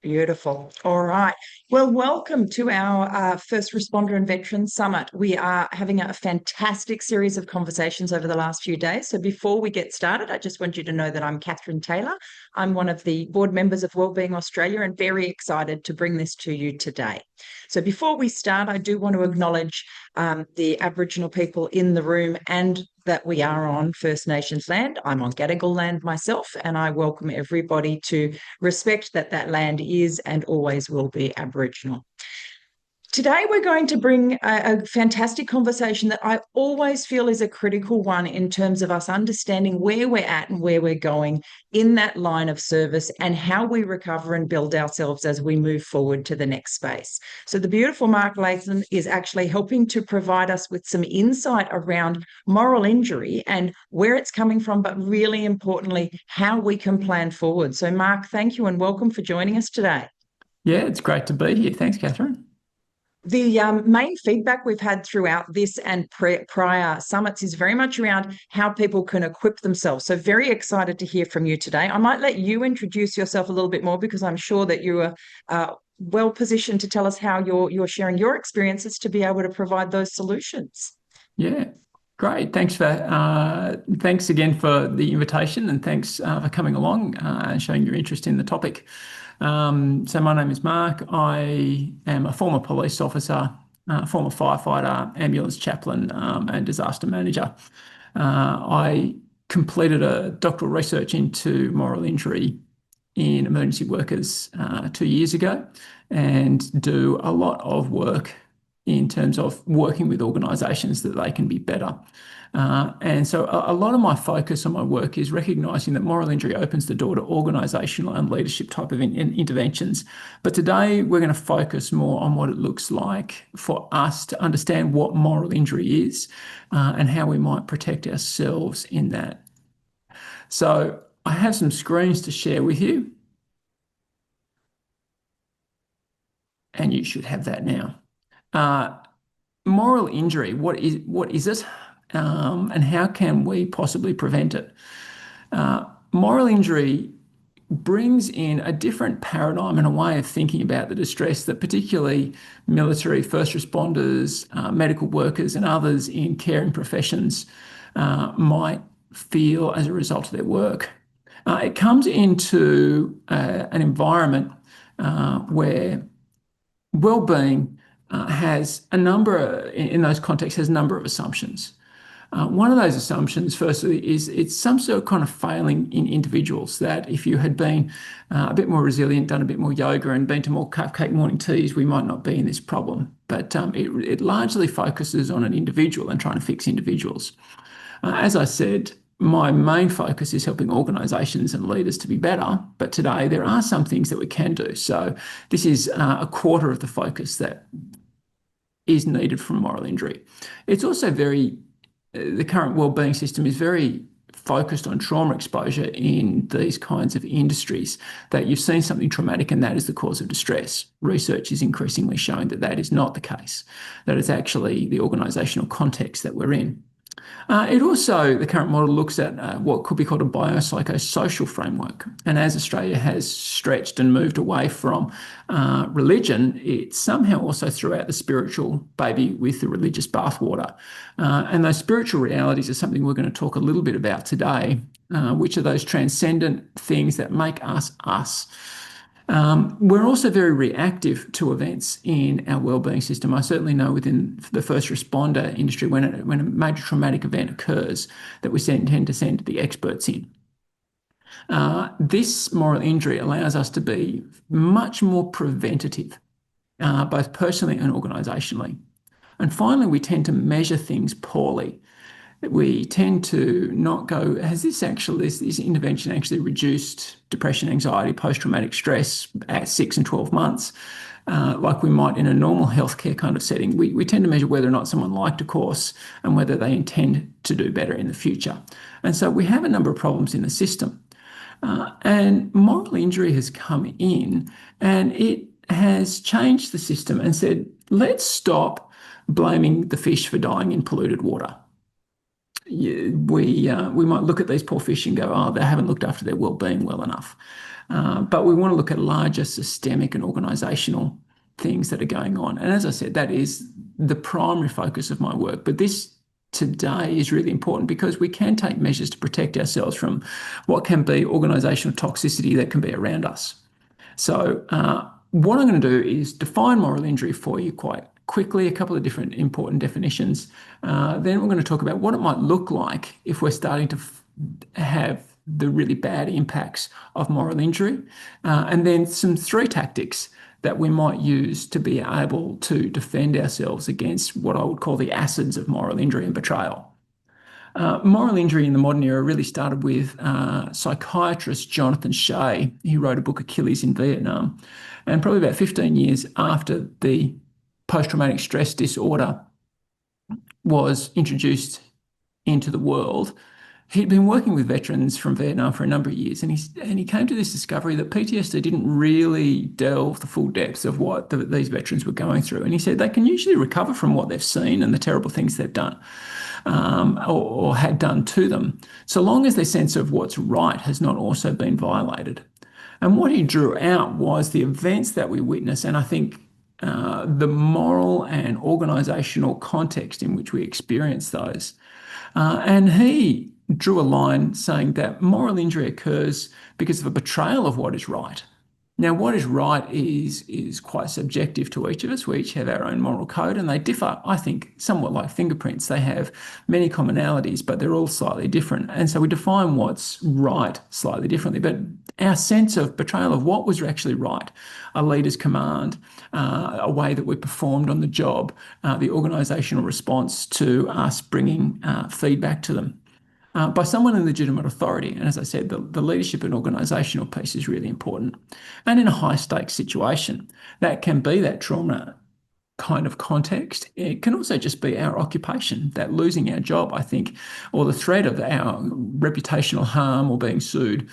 Beautiful. All right. Well, welcome to our First Responder and Veteran Summit. We are having a fantastic series of conversations over the last few days. So before we get started, I just want you to know that I'm Catherine Taylor. I'm one of the board members of Wellbeing Australia and very excited to bring this to you today. So before we start, I do want to acknowledge the Aboriginal people in the room and that we are on First Nations land. I'm on Gadigal land myself, and I welcome everybody to respect that that land is and always will be Aboriginal. Today, we're going to bring a fantastic conversation that I always feel is a critical one in terms of us understanding where we're at and where we're going in that line of service and how we recover and build ourselves as we move forward to the next space. So the beautiful Mark Latham is actually helping to provide us with some insight around moral injury and where it's coming from, but really importantly, how we can plan forward. So Mark, thank you and welcome for joining us today. Yeah, it's great to be here. Thanks, Catherine. The main feedback we've had throughout this and prior summits is very much around how people can equip themselves. So very excited to hear from you today. I might let you introduce yourself a little bit more because I'm sure that you are well positioned to tell us how you're sharing your experiences to be able to provide those solutions. Yeah, great. Thanks again for the invitation, and thanks for coming along and showing your interest in the topic. So my name is Mark. I am a former police officer, former firefighter, ambulance chaplain, and disaster manager. I completed a doctoral research into moral injury in emergency workers 2 years ago, and do a lot of work in terms of working with organisations that they can be better. And so a lot of my focus on my work is recognising that moral injury opens the door to organisational and leadership type of interventions. But today we're going to focus more on what it looks like for us to understand what moral injury is and how we might protect ourselves in that. So I have some screens to share with you. And you should have that now. Moral injury, what is it? And how can we possibly prevent it? Moral injury brings in a different paradigm and a way of thinking about the distress that particularly military, first responders, medical workers and others in caring professions might feel as a result of their work. It comes into an environment where wellbeing has a number, in those contexts, has a number of assumptions. One of those assumptions, firstly, is it's some sort of kind of failing in individuals, that if you had been a bit more resilient, done a bit more yoga and been to more cupcake morning teas, we might not be in this problem. But it largely focuses on an individual and trying to fix individuals. As I said, my main focus is helping organisations and leaders to be better, but today there are some things that we can do. So this is a quarter of the focus that is needed from moral injury. It's also the current wellbeing system is very focused on trauma exposure in these kinds of industries, that you've seen something traumatic and that is the cause of distress. Research is increasingly showing that that is not the case, that it's actually the organisational context that we're in. The current model looks at what could be called a biopsychosocial framework. And as Australia has stretched and moved away from religion, it somehow also threw out the spiritual baby with the religious bathwater. And those spiritual realities are something we're going to talk a little bit about today, which are those transcendent things that make us us. We're also very reactive to events in our wellbeing system. I certainly know within the first responder industry, when a major traumatic event occurs, that we tend to send the experts in. This moral injury allows us to be much more preventative, both personally and organisationally. And finally, we tend to measure things poorly. We tend to not go, has this intervention actually reduced depression, anxiety, post-traumatic stress at 6 and 12 months, like we might in a normal healthcare kind of setting. We tend to measure whether or not someone liked a course and whether they intend to do better in the future. And so we have a number of problems in the system. And moral injury has come in and it has changed the system and said, let's stop blaming the fish for dying in polluted water. we might look at these poor fish and go, oh, they haven't looked after their well-being well enough. But we want to look at larger systemic and organisational things that are going on. And as I said, that is the primary focus of my work. But this today is really important because we can take measures to protect ourselves from what can be organisational toxicity that can be around us. So what I'm going to do is define moral injury for you quite quickly, a couple of different important definitions. Then we're going to talk about what it might look like if we're starting to have the really bad impacts of moral injury, and then some 3 tactics that we might use to be able to defend ourselves against what I would call the acids of moral injury and betrayal. Moral injury in the modern era really started with psychiatrist Jonathan Shea. He wrote a book, Achilles in Vietnam. And probably about 15 years after the post-traumatic stress disorder was introduced into the world, he'd been working with veterans from Vietnam for a number of years, and he came to this discovery that PTSD didn't really delve the full depths of what these veterans were going through. And he said they can usually recover from what they've seen and the terrible things they've done, or had done to them, so long as their sense of what's right has not also been violated. And what he drew out was the events that we witness, and I think the moral and organisational context in which we experience those. And he drew a line saying that moral injury occurs because of a betrayal of what is right. Now, what is right is quite subjective to each of us. We each have our own moral code, and they differ, I think, somewhat like fingerprints. They have many commonalities, but they're all slightly different. And so we define what's right slightly differently. But our sense of betrayal of what was actually right, a leader's command, a way that we performed on the job, the organisational response to us bringing feedback to them, by someone in legitimate authority. And as I said, the leadership and organisational piece is really important. And in a high stakes situation, that can be that trauma kind of context. It can also just be our occupation, that losing our job, I think, or the threat of our reputational harm or being sued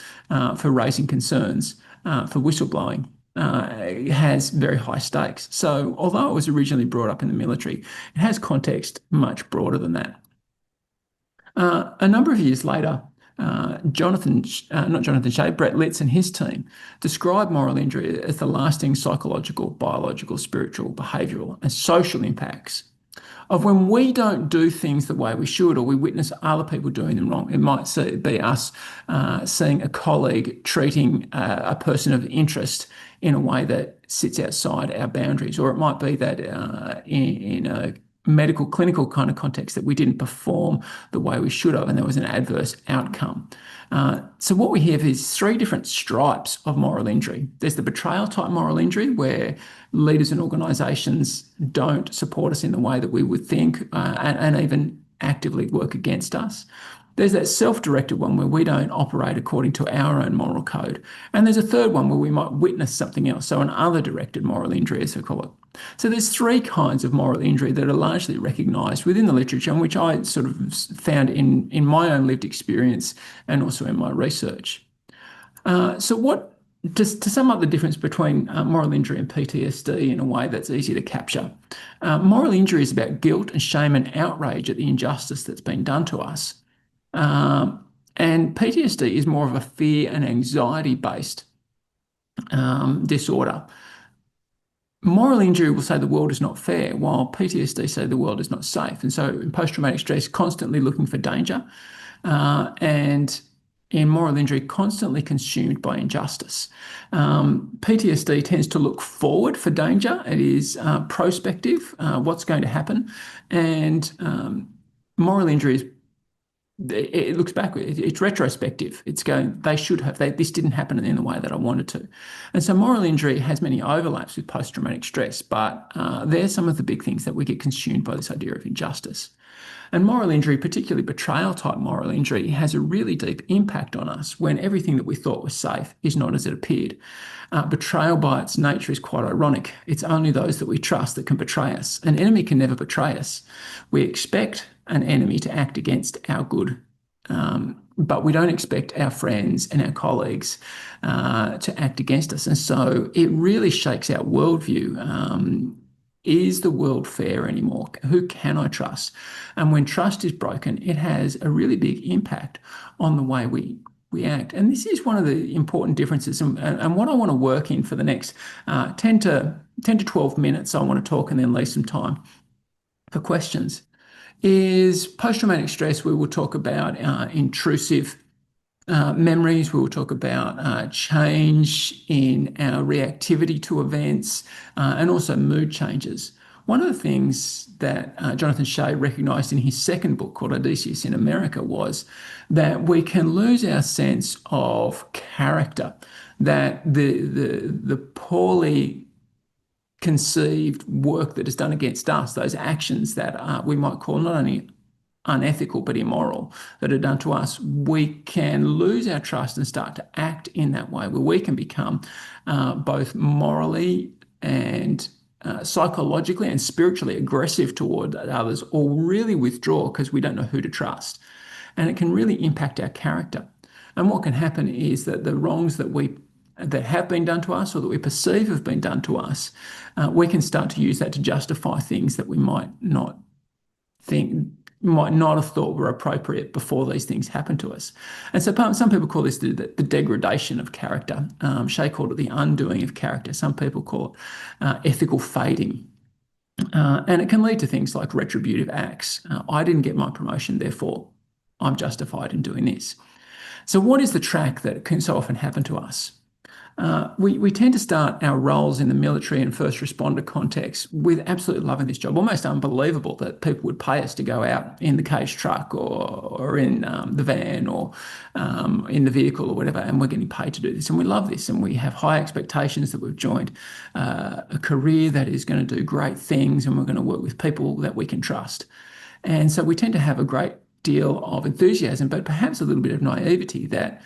for raising concerns, for whistleblowing. Has very high stakes. So although it was originally brought up in the military, it has context much broader than that. A number of years later, Brett Litz and his team described moral injury as the lasting psychological, biological, spiritual, behavioural and social impacts of when we don't do things the way we should, or we witness other people doing them wrong. It might be us seeing a colleague treating a person of interest in a way that sits outside our boundaries, or it might be that in a medical, clinical kind of context that we didn't perform the way we should have, and there was an adverse outcome. So what we have is 3 different stripes of moral injury. There's the betrayal type moral injury, where leaders and organisations don't support us in the way that we would think, and even actively work against us. There's that self-directed one where we don't operate according to our own moral code. And there's a third one where we might witness something else, so an other-directed moral injury, as we call it. So there's 3 kinds of moral injury that are largely recognised within the literature, and which I sort of found in my own lived experience and also in my research. To sum up the difference between moral injury and PTSD in a way that's easy to capture, moral injury is about guilt and shame and outrage at the injustice that's been done to us. And PTSD is more of a fear and anxiety-based disorder. Moral injury will say the world is not fair, while PTSD say the world is not safe. And so in post-traumatic stress, constantly looking for danger, and in moral injury, constantly consumed by injustice. PTSD tends to look forward for danger. It is prospective, what's going to happen. And moral injury is, it looks backward. It's retrospective. It's going, this didn't happen in the way that I wanted to. And so moral injury has many overlaps with post-traumatic stress, but they're some of the big things that we get consumed by this idea of injustice. And moral injury, particularly betrayal type moral injury, has a really deep impact on us when everything that we thought was safe is not as it appeared. Betrayal by its nature is quite ironic. It's only those that we trust that can betray us. An enemy can never betray us. We expect an enemy to act against our good, but we don't expect our friends and our colleagues to act against us. And so it really shakes our worldview. is the world fair anymore? Who can I trust? And when trust is broken, it has a really big impact on the way we act. And this is one of the important differences. And what I want to work in for the next 10 to 12 minutes, I want to talk and then leave some time for questions, is post-traumatic stress. We will talk about intrusive memories. We will talk about change in our reactivity to events and also mood changes. One of the things that Jonathan Shea recognised in his second book called Odysseus in America was that we can lose our sense of character, that the poorly conceived work that is done against us, those actions that we might call not only unethical but immoral, that are done to us, we can lose our trust and start to act in that way, where we can become both morally and psychologically and spiritually aggressive toward others, or really withdraw because we don't know who to trust. And it can really impact our character. And what can happen is that the wrongs that have been done to us or that we perceive have been done to us, we can start to use that to justify things that we might not have thought were appropriate before these things happen to us. And so some people call this the degradation of character. Shea called it the undoing of character. Some people call it ethical fading. And it can lead to things like retributive acts. I didn't get my promotion, therefore I'm justified in doing this. So what is the track that can so often happen to us? We tend to start our roles in the military and first responder context with absolutely loving this job. Almost unbelievable that people would pay us to go out in the cage truck or in the van or in the vehicle or whatever, and we're getting paid to do this. And we love this, and we have high expectations that we've joined a career that is going to do great things, and we're going to work with people that we can trust. And so we tend to have a great deal of enthusiasm, but perhaps a little bit of naivety that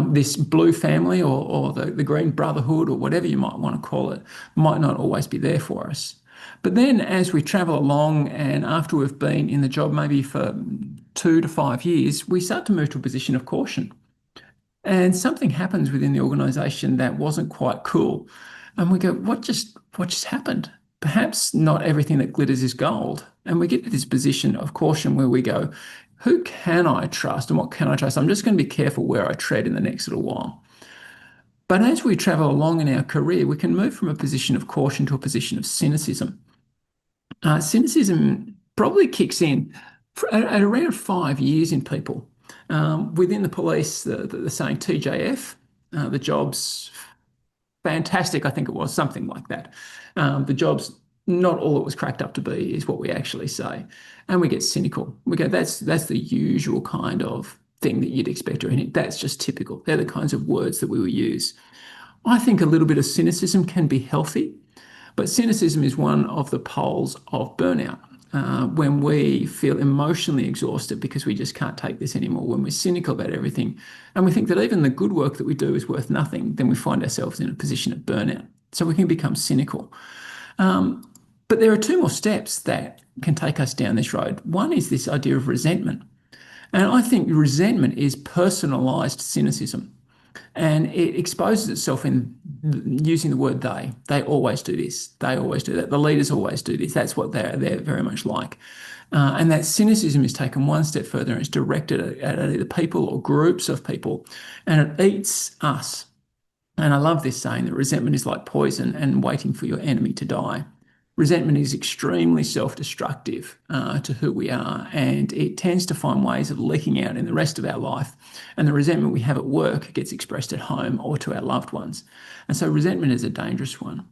this blue family or the green brotherhood or whatever you might want to call it might not always be there for us. But then as we travel along and after we've been in the job maybe for 2 to 5 years, we start to move to a position of caution. And something happens within the organisation that wasn't quite cool. And we go, what just happened? Perhaps not everything that glitters is gold. And we get to this position of caution where we go, who can I trust and what can I trust? I'm just going to be careful where I tread in the next little while. But as we travel along in our career, we can move from a position of caution to a position of cynicism. Cynicism probably kicks in at around 5 years in people. Within the police, the saying TJF, the job's fantastic, I think it was, something like that. The job's not all it was cracked up to be is what we actually say. And we get cynical. We go, that's the usual kind of thing that you'd expect, or that's just typical. They're the kinds of words that we will use. I think a little bit of cynicism can be healthy, but cynicism is one of the poles of burnout. When we feel emotionally exhausted because we just can't take this anymore, when we're cynical about everything, and we think that even the good work that we do is worth nothing, then we find ourselves in a position of burnout. So we can become cynical. But there are 2 more steps that can take us down this road. One is this idea of resentment. And I think resentment is personalised cynicism. And it exposes itself in using the word they. They always do this. They always do that. The leaders always do this. That's what they're very much like. And that cynicism is taken one step further and it's directed at either people or groups of people. And it eats us. And I love this saying that resentment is like poison and waiting for your enemy to die. Resentment is extremely self-destructive to who we are, and it tends to find ways of leaking out in the rest of our life. And the resentment we have at work gets expressed at home or to our loved ones. And so resentment is a dangerous one.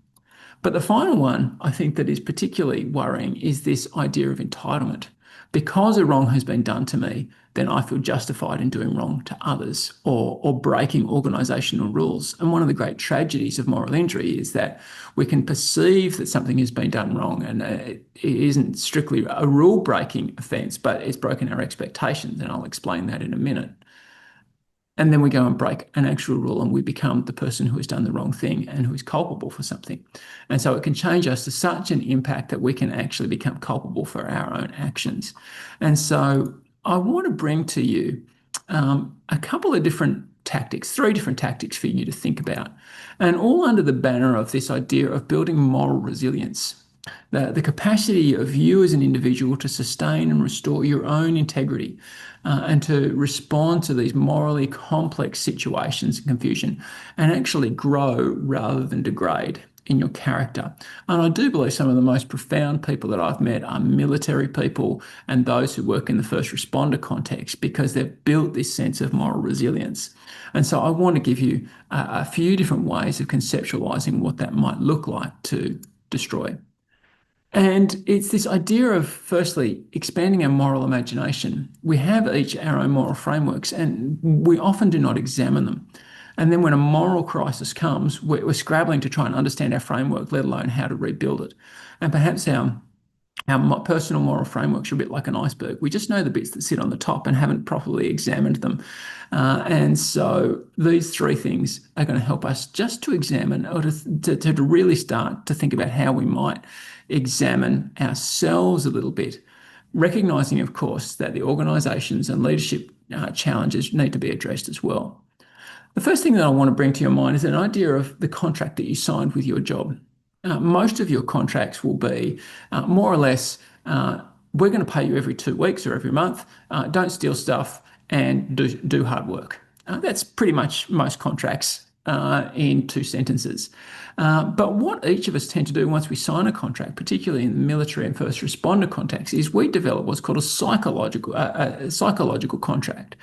But the final one, I think, that is particularly worrying is this idea of entitlement. Because a wrong has been done to me, then I feel justified in doing wrong to others or breaking organisational rules. And one of the great tragedies of moral injury is that we can perceive that something has been done wrong, and it isn't strictly a rule-breaking offence, but it's broken our expectations, and I'll explain that in a minute. And then we go and break an actual rule and we become the person who has done the wrong thing and who is culpable for something. And so it can change us to such an impact that we can actually become culpable for our own actions. And so I want to bring to you a couple of different tactics, 3 different tactics for you to think about, and all under the banner of this idea of building moral resilience. The capacity of you as an individual to sustain and restore your own integrity and to respond to these morally complex situations and confusion and actually grow rather than degrade in your character. And I do believe some of the most profound people that I've met are military people and those who work in the first responder context because they've built this sense of moral resilience. And so I want to give you a few different ways of conceptualizing what that might look like to destroy. And it's this idea of, firstly, expanding our moral imagination. We have each our own moral frameworks, and we often do not examine them. And then when a moral crisis comes, we're scrabbling to try and understand our framework, let alone how to rebuild it. And perhaps our personal moral frameworks are a bit like an iceberg. We just know the bits that sit on the top and haven't properly examined them. And so these three things are going to help us just to examine or to really start to think about how we might examine ourselves a little bit, recognizing, of course, that the organisations and leadership challenges need to be addressed as well. The first thing that I want to bring to your mind is an idea of the contract that you signed with your job. Most of your contracts will be more or less, we're going to pay you every 2 weeks or every month, don't steal stuff and do hard work. That's pretty much most contracts in 2 sentences. But what each of us tend to do once we sign a contract, particularly in the military and first responder context, is we develop what's called a psychological contract,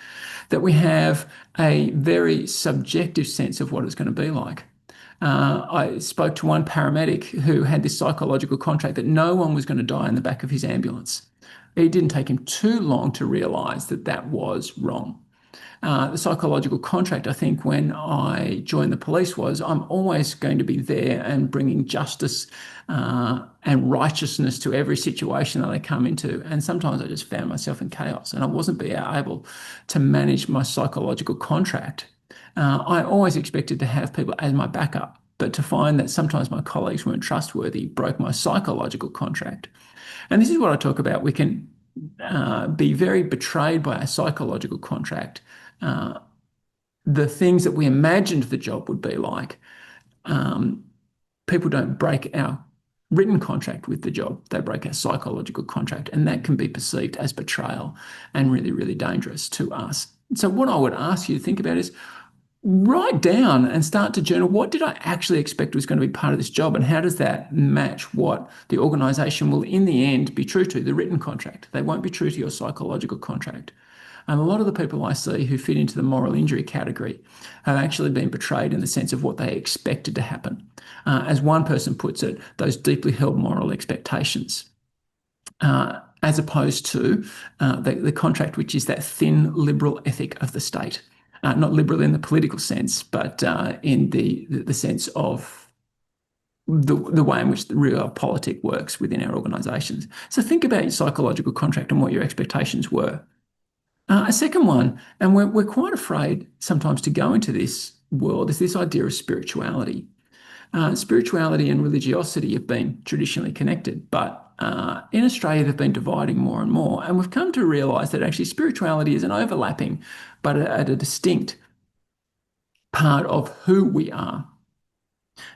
that we have a very subjective sense of what it's going to be like. I spoke to one paramedic who had this psychological contract that no one was going to die in the back of his ambulance. It didn't take him too long to realise that that was wrong. The psychological contract, I think, when I joined the police was I'm always going to be there and bringing justice and righteousness to every situation that I come into. And sometimes I just found myself in chaos and I wasn't being able to manage my psychological contract. I always expected to have people as my backup, but to find that sometimes my colleagues weren't trustworthy broke my psychological contract. And this is what I talk about. We can be very betrayed by our psychological contract. The things that we imagined the job would be like, people don't break our written contract with the job, they break our psychological contract, and that can be perceived as betrayal and really, really dangerous to us. So what I would ask you to think about is write down and start to journal, what did I actually expect was going to be part of this job, and how does that match what the organisation will in the end be true to, the written contract? They won't be true to your psychological contract. And a lot of the people I see who fit into the moral injury category have actually been betrayed in the sense of what they expected to happen. As one person puts it, those deeply held moral expectations, as opposed to the contract, which is that thin liberal ethic of the state. Not liberal in the political sense, but in the sense of the way in which the real politic works within our organisations. So think about your psychological contract and what your expectations were. A second one, and we're quite afraid sometimes to go into this world, is this idea of spirituality. Spirituality and religiosity have been traditionally connected, but in Australia they've been dividing more and more, and we've come to realise that actually spirituality is an overlapping but at a distinct part of who we are.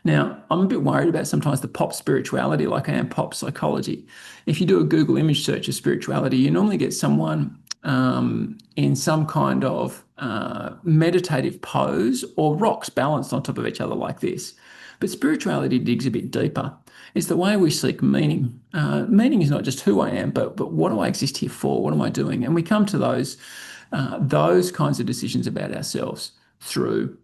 Now, I'm a bit worried about sometimes the pop spirituality like I am pop psychology. If you do a Google image search of spirituality, you normally get someone in some kind of meditative pose or rocks balanced on top of each other like this. But spirituality digs a bit deeper. It's the way we seek meaning. Meaning is not just who I am, but what do I exist here for? What am I doing? And we come to those kinds of decisions about ourselves through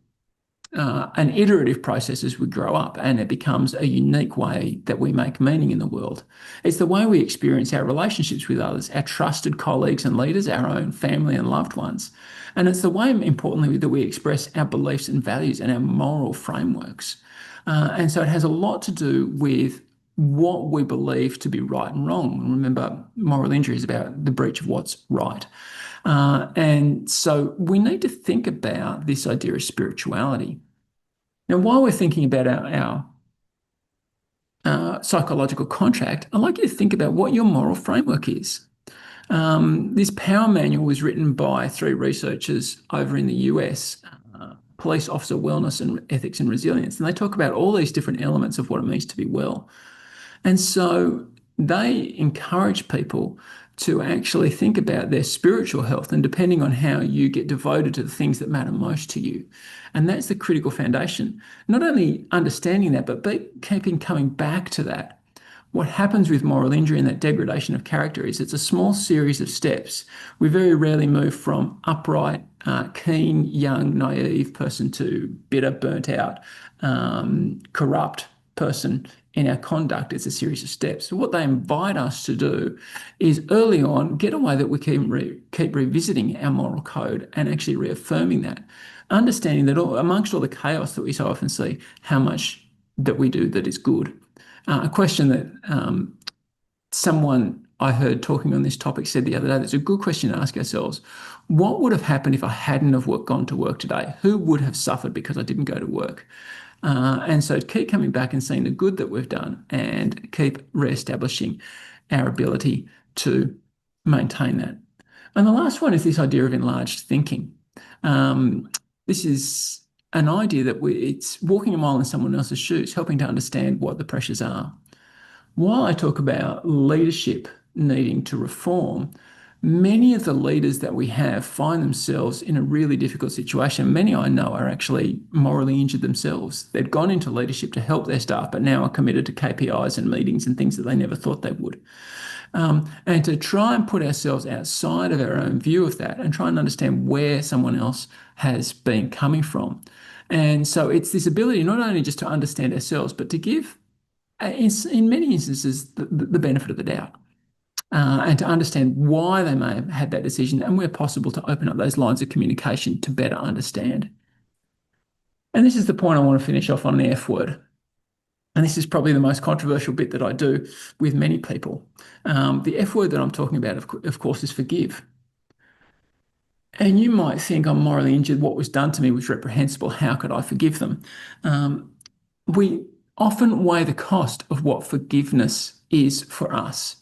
an iterative process as we grow up, and it becomes a unique way that we make meaning in the world. It's the way we experience our relationships with others, our trusted colleagues and leaders, our own family and loved ones. And it's the way, importantly, that we express our beliefs and values and our moral frameworks. And so it has a lot to do with what we believe to be right and wrong. Remember, moral injury is about the breach of what's right. And so we need to think about this idea of spirituality. Now, while we're thinking about our psychological contract, I'd like you to think about what your moral framework is. This power manual was written by 3 researchers over in the US, police officer wellness and ethics and resilience, and they talk about all these different elements of what it means to be well. And so they encourage people to actually think about their spiritual health and depending on how you get devoted to the things that matter most to you. And that's the critical foundation. Not only understanding that, but keeping coming back to that. What happens with moral injury and that degradation of character is it's a small series of steps. We very rarely move from upright, keen, young, naive person to bitter, burnt out, corrupt person in our conduct. It's a series of steps. So what they invite us to do is early on get a way that we keep revisiting our moral code and actually reaffirming that, understanding that amongst all the chaos that we so often see, how much that we do that is good. A question that someone I heard talking on this topic said the other day, that's a good question to ask ourselves. What would have happened if I hadn't have gone to work today? Who would have suffered because I didn't go to work? And so keep coming back and seeing the good that we've done and keep re-establishing our ability to maintain that. And the last one is this idea of enlarged thinking. This is an idea that it's walking a mile in someone else's shoes, helping to understand what the pressures are. While I talk about leadership needing to reform, many of the leaders that we have find themselves in a really difficult situation. Many I know are actually morally injured themselves. They've gone into leadership to help their staff, but now are committed to KPIs and meetings and things that they never thought they would. And to try and put ourselves outside of our own view of that and try and understand where someone else has been coming from. And so it's this ability not only just to understand ourselves, but to give, in many instances, the benefit of the doubt. And to understand why they may have had that decision and where possible to open up those lines of communication to better understand. And this is the point I want to finish off on, the F word. And this is probably the most controversial bit that I do with many people. The F word that I'm talking about, of course, is forgive. And you might think, I'm morally injured. What was done to me was reprehensible. How could I forgive them? We often weigh the cost of what forgiveness is for us.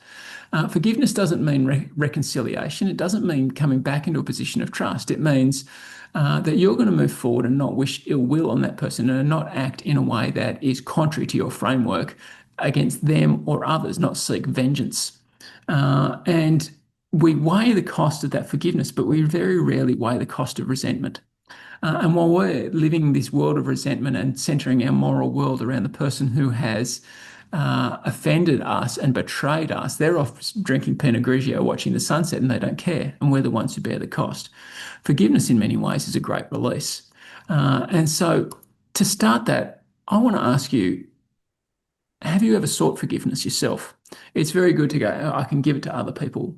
Forgiveness doesn't mean reconciliation. It doesn't mean coming back into a position of trust. It means that you're going to move forward and not wish ill will on that person and not act in a way that is contrary to your framework against them or others, not seek vengeance. And we weigh the cost of that forgiveness, but we very rarely weigh the cost of resentment. And while we're living this world of resentment and centering our moral world around the person who has offended us and betrayed us, they're off drinking Pinot Grigio, watching the sunset, and they don't care. And we're the ones who bear the cost. Forgiveness, in many ways, is a great release. And so to start that, I want to ask you, have you ever sought forgiveness yourself? It's very good to go, I can give it to other people.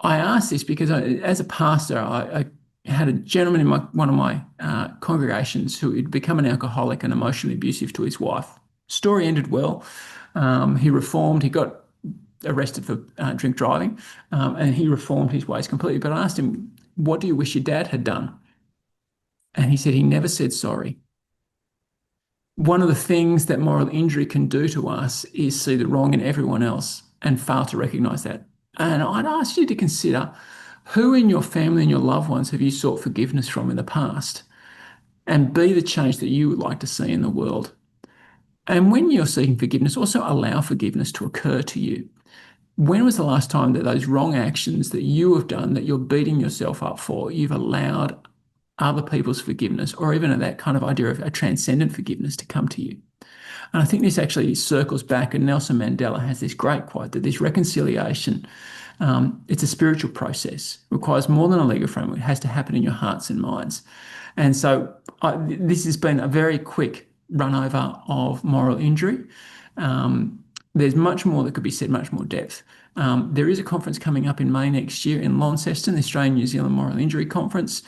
I ask this because as a pastor, I had a gentleman in one of my congregations who had become an alcoholic and emotionally abusive to his wife. Story ended well. He reformed. He got arrested for drink driving, and he reformed his ways completely. But I asked him, what do you wish your dad had done? And he said he never said sorry. One of the things that moral injury can do to us is see the wrong in everyone else and fail to recognise that. And I'd ask you to consider, who in your family and your loved ones have you sought forgiveness from in the past? And be the change that you would like to see in the world. And when you're seeking forgiveness, also allow forgiveness to occur to you. When was the last time that those wrong actions that you have done, that you're beating yourself up for, you've allowed other people's forgiveness, or even that kind of idea of a transcendent forgiveness to come to you? And I think this actually circles back, and Nelson Mandela has this great quote that this reconciliation, it's a spiritual process, requires more than a legal framework. It has to happen in your hearts and minds. And so this has been a very quick run over of moral injury. There's much more that could be said, much more depth. There is a conference coming up in May next year in Launceston, the Australian New Zealand Moral Injury Conference.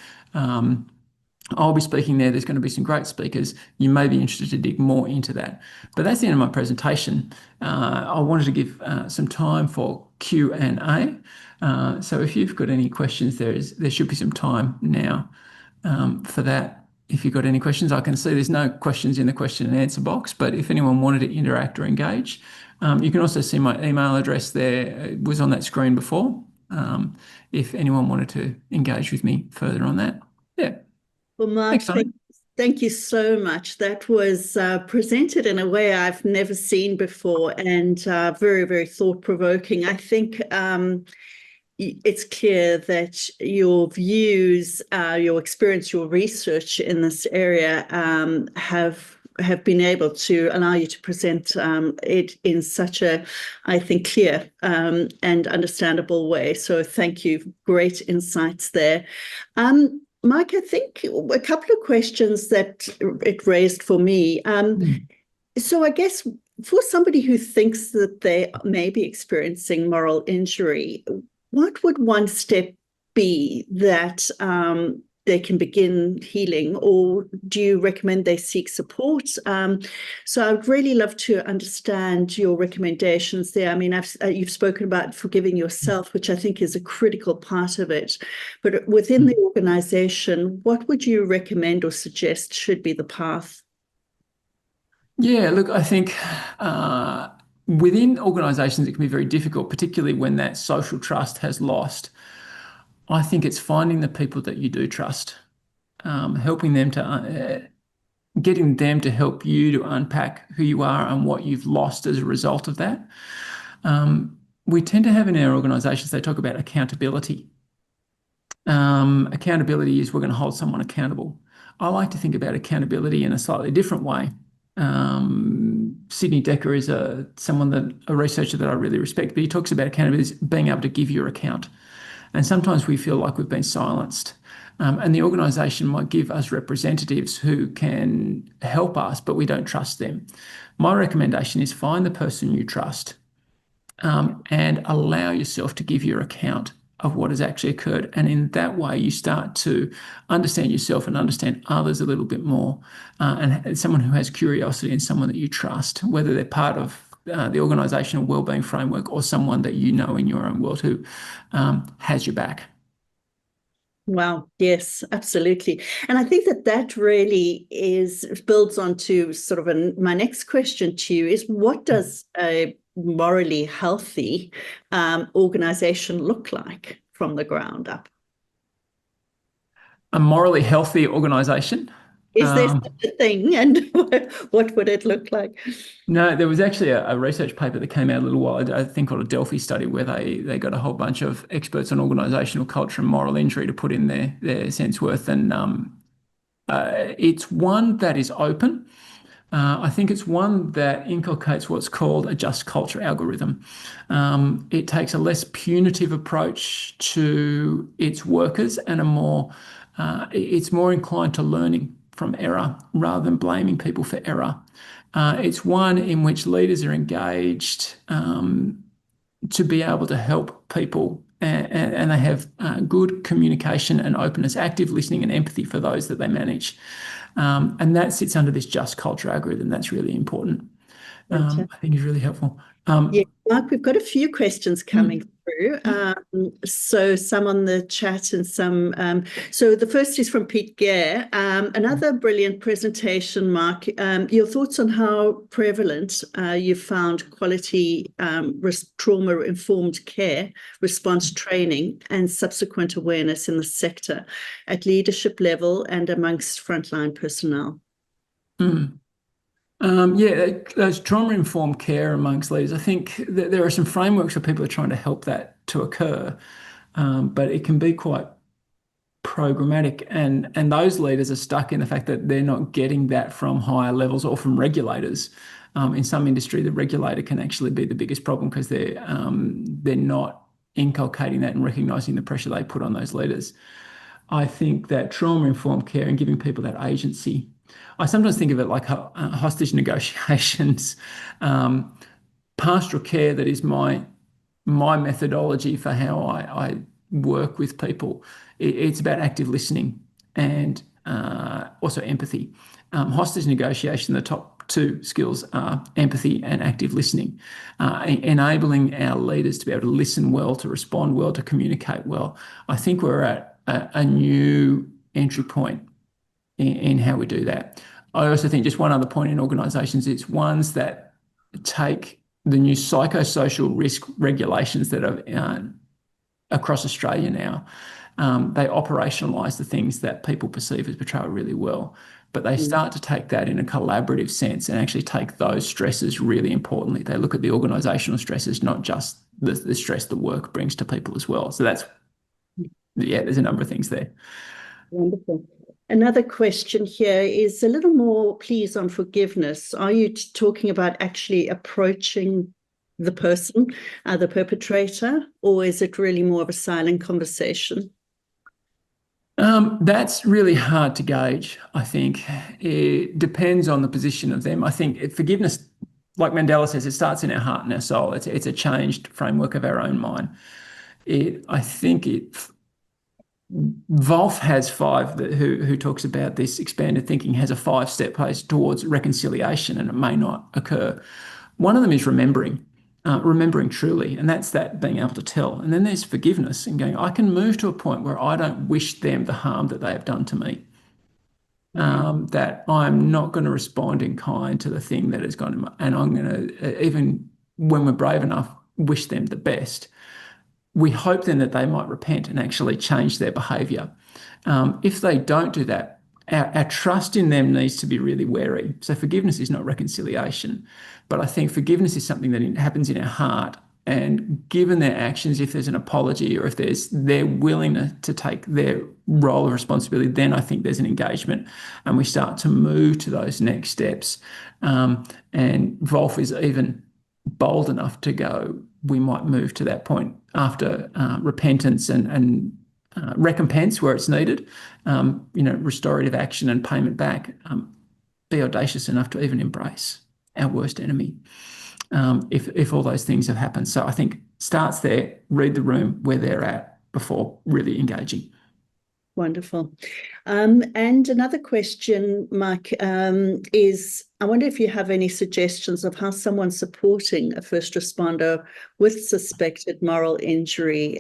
I'll be speaking there. There's going to be some great speakers. You may be interested to dig more into that. But that's the end of my presentation. I wanted to give some time for Q&A. So if you've got any questions, there should be some time now for that. If you've got any questions, I can see there's no questions in the question and answer box, but if anyone wanted to interact or engage, you can also see my email address there. It was on that screen before. If anyone wanted to engage with me further on that. Yeah. Well, Mark, Thanks, Tony. Thank you so much. That was presented in a way I've never seen before, and very, very thought-provoking. I think it's clear that your views, your experience, your research in this area have been able to allow you to present it in such a, I think, clear and understandable way. So thank you. Great insights there. Mike, I think a couple of questions that it raised for me. So I guess for somebody who thinks that they may be experiencing moral injury, what would one step be that they can begin healing, or do you recommend they seek support? So I'd really love to understand your recommendations there. I mean, you've spoken about forgiving yourself, which I think is a critical part of it. But within the organisation, what would you recommend or suggest should be the path? Yeah, look, I think within organisations, it can be very difficult, particularly when that social trust has lost. I think it's finding the people that you do trust, helping them to, getting them to help you to unpack who you are and what you've lost as a result of that. We tend to have in our organisations, they talk about accountability. Accountability is we're going to hold someone accountable. I like to think about accountability in a slightly different way. Sidney Dekker is a researcher that I really respect, but he talks about accountability as being able to give your account. And sometimes we feel like we've been silenced. And the organisation might give us representatives who can help us, but we don't trust them. My recommendation is find the person you trust and allow yourself to give your account of what has actually occurred. And in that way, you start to understand yourself and understand others a little bit more. And someone who has curiosity and someone that you trust, whether they're part of the organisational wellbeing framework or someone that you know in your own world who has your back. Wow. Yes, absolutely. And I think that really builds on to sort of my next question to you is, what does a morally healthy organisation look like from the ground up? A morally healthy organisation? Is there such a thing, and what would it look like? No, there was actually a research paper that came out a little while ago, I think called a Delphi study, where they got a whole bunch of experts on organisational culture and moral injury to put in their sense worth. And it's one that is open. I think it's one that inculcates what's called a just culture algorithm. It takes a less punitive approach to its workers and it's more inclined to learning from error rather than blaming people for error. It's one in which leaders are engaged to be able to help people, and they have good communication and openness, active listening and empathy for those that they manage. And that sits under this just culture algorithm. That's really important. I think is really helpful. Yeah, Mark, we've got a few questions coming through. So some on the chat and some. So the first is from Pete Gare. Another brilliant presentation, Mark. Your thoughts on how prevalent you found quality trauma-informed care, response training, and subsequent awareness in the sector at leadership level and amongst frontline personnel? Yeah, those trauma-informed care amongst leaders. I think that there are some frameworks where people are trying to help that to occur, but it can be quite programmatic, and those leaders are stuck in the fact that they're not getting that from higher levels or from regulators. In some industry, the regulator can actually be the biggest problem because they're not inculcating that and recognising the pressure they put on those leaders. I think that trauma-informed care and giving people that agency. I sometimes think of it like hostage negotiations, pastoral care. That is my methodology for how I work with people. It's about active listening and also empathy. Hostage negotiation, the top two skills are empathy and active listening, enabling our leaders to be able to listen well, to respond well, to communicate well. I think we're at a new entry point in how we do that. I also think just one other point in organisations, it's ones that take the new psychosocial risk regulations that are across Australia now. They operationalise the things that people perceive as betrayal really well. but they start to take that in a collaborative sense and actually take those stresses really importantly. They look at the organisational stresses, not just the stress the work brings to people as well. So that's, yeah, there's a number of things there. Wonderful. Another question here is a little more, please, on forgiveness. Are you talking about actually approaching the person, the perpetrator, or is it really more of a silent conversation? That's really hard to gauge, I think. It depends on the position of them. I think forgiveness, like Mandela says, it starts in our heart and our soul. It's a changed framework of our own mind. I think Wolf has five, who talks about this expanded thinking, has a 5-step pace towards reconciliation, and it may not occur. One of them is remembering truly, and that's that being able to tell. And then there's forgiveness and going, I can move to a point where I don't wish them the harm that they have done to me. That I'm not going to respond in kind to the thing that has gone to and I'm going to, even when we're brave enough, wish them the best. We hope then that they might repent and actually change their behaviour. If they don't do that, our trust in them needs to be really wary. So forgiveness is not reconciliation, but I think forgiveness is something that happens in our heart. And given their actions, if there's an apology or if they're willing to take their role of responsibility, then I think there's an engagement and we start to move to those next steps. And Wolf is even bold enough to go, we might move to that point after repentance and recompense where it's needed, restorative action and payment back, be audacious enough to even embrace our worst enemy, if all those things have happened. So I think starts there, read the room where they're at before really engaging. Wonderful. And another question, Mike, is I wonder if you have any suggestions of how someone supporting a first responder with suspected moral injury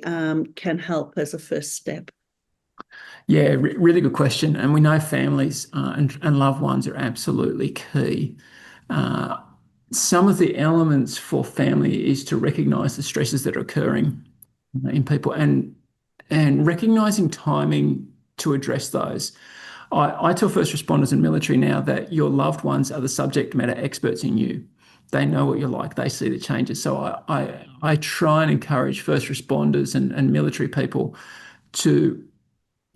can help as a first step. Yeah, really good question. And we know families and loved ones are absolutely key. Some of the elements for family is to recognise the stresses that are occurring in people and recognising timing to address those. I tell first responders and military now that your loved ones are the subject matter experts in you. They know what you're like. They see the changes. So I try and encourage first responders and military people to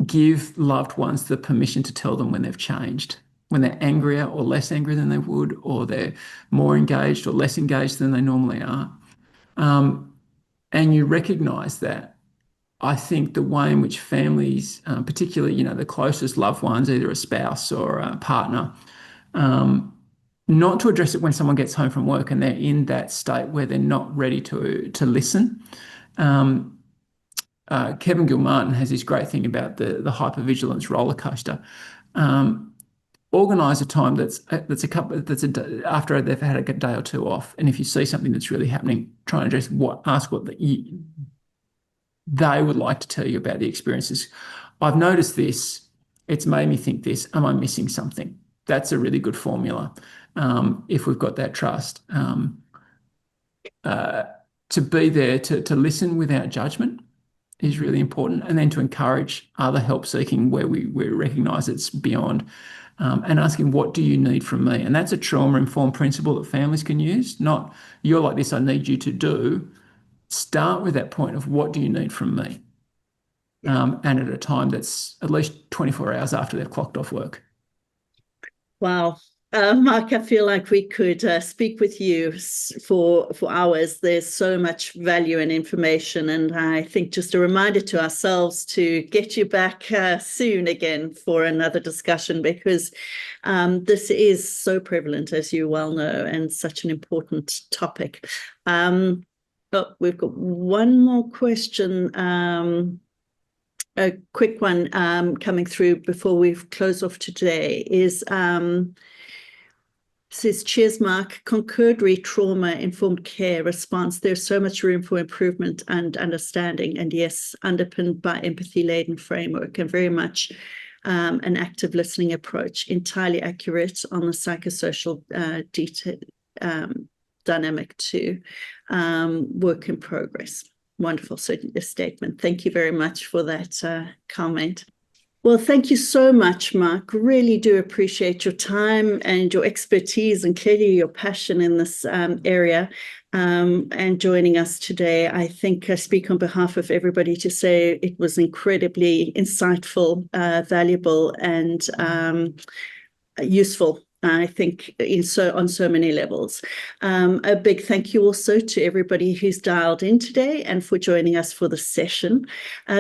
give loved ones the permission to tell them when they've changed, when they're angrier or less angry than they would, or they're more engaged or less engaged than they normally are. And you recognise that. I think the way in which families, particularly, the closest loved ones, either a spouse or a partner, not to address it when someone gets home from work and they're in that state where they're not ready to listen. Kevin Gilmartin has this great thing about the hypervigilance roller coaster. Organise a time that's after they've had a day or two off, and if you see something that's really happening, try and ask what they would like to tell you about the experiences. I've noticed this. It's made me think this. Am I missing something? That's a really good formula. If we've got that trust, to be there to listen without judgment is really important, and then to encourage other help seeking where we recognise it's beyond, and asking, what do you need from me? And that's a trauma-informed principle that families can use, not you're like this, I need you to do. Start with that point of what do you need from me? And at a time that's at least 24 hours after they've clocked off work. Wow. Mark, I feel like we could speak with you for hours. There's so much value and information, and I think just a reminder to ourselves to get you back soon again for another discussion, because this is so prevalent, as you well know, and such an important topic. We've got one more question, a quick one coming through before we close off today is... says, cheers, Mark. Concurred trauma-informed care response. There's so much room for improvement and understanding, and yes, underpinned by empathy-laden framework and very much an active listening approach. Entirely accurate on the psychosocial dynamic too. Work in progress. Wonderful statement. Thank you very much for that comment. Well, thank you so much, Mark. Really do appreciate your time and your expertise and clearly your passion in this area and joining us today. I think I speak on behalf of everybody to say it was incredibly insightful, valuable, and useful. I think on so many levels. A big thank you also to everybody who's dialed in today and for joining us for the session.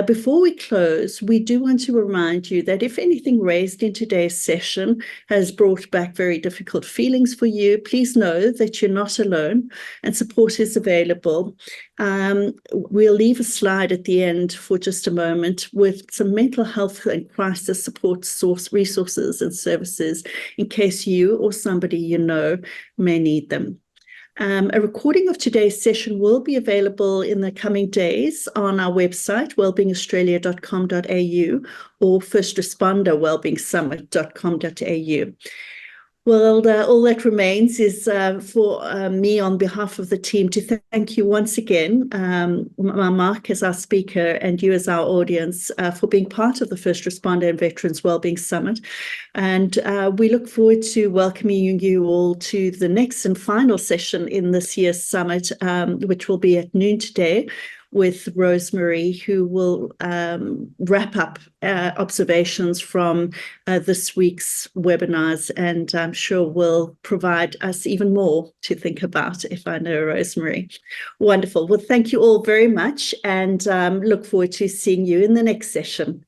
Before we close, we do want to remind you that if anything raised in today's session has brought back very difficult feelings for you, please know that you're not alone and support is available. We'll leave a slide at the end for just a moment with some mental health and crisis support resources and services in case you or somebody you know may need them. A recording of today's session will be available in the coming days on our website, wellbeingaustralia.com.au or firstresponder.wellbeingsummit.com.au. Well, all that remains is for me on behalf of the team to thank you once again, Mark as our speaker and you as our audience for being part of the First Responder and Veterans Wellbeing Summit. And we look forward to welcoming you all to the next and final session in this year's summit, which will be at noon today, with Rosemary, who will wrap up observations from this week's webinars, and I'm sure will provide us even more to think about, if I know Rosemary. Wonderful. Well, thank you all very much, and look forward to seeing you in the next session.